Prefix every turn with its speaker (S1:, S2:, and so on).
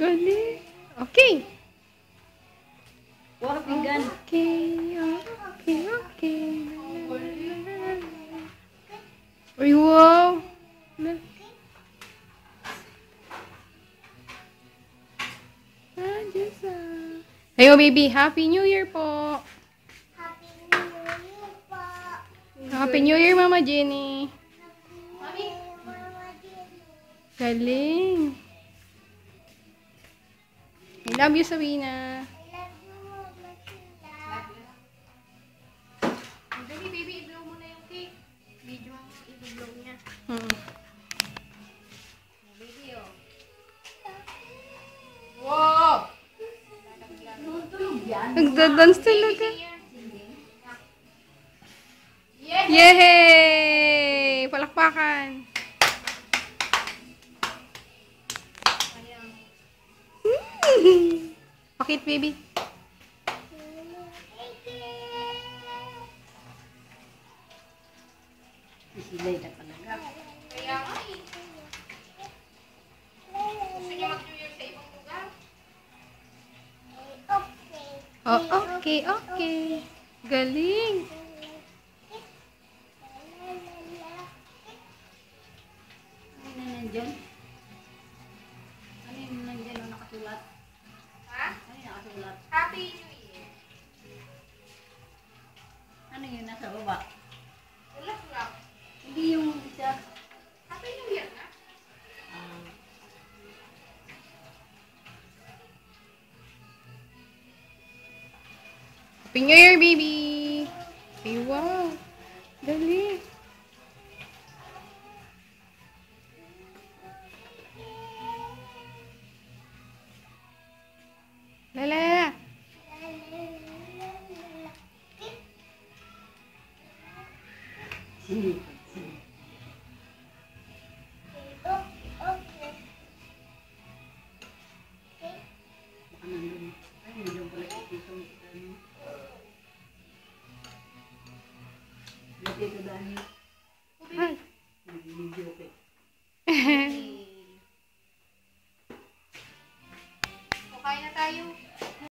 S1: Galing. Okay.
S2: What vegan?
S1: Okay. Uy, wow. Ayo, baby. Happy New Year po.
S3: Happy New Year po.
S1: Happy New Year, Mama Jenny.
S3: Mami, Mama Jenny.
S1: Galing. I love you, Sabina.
S3: I love you, Mama Sheila.
S2: Dali, baby, i-blow mo na yung cake. Video ang i-blow niya. Baby, oh. Wow! Tulog yan.
S1: Nagda-dance talaga.
S2: Yes!
S1: Yay! Palakpakan. Pakit, baby.
S2: Isilay na talaga. Kaya nga eh. Gusto niya mag-New Year sa ibang lugar?
S3: Okay.
S1: Oh, okay. Galing.
S2: Ano na nandyan? Ano yung nandyan o nakasulat? Ha? Ano yung nakasulat? Happy New Year. Ano yung nasa baba? Wala lang. Hindi yung isa. Happy New Year na?
S1: Happy New Year, baby. Ay, wow. Dali. Lala.
S2: Sige. Baka nandun. Ay, nandun pala dito. Dito, Dani.
S1: Hi.
S2: Nag-video, okay.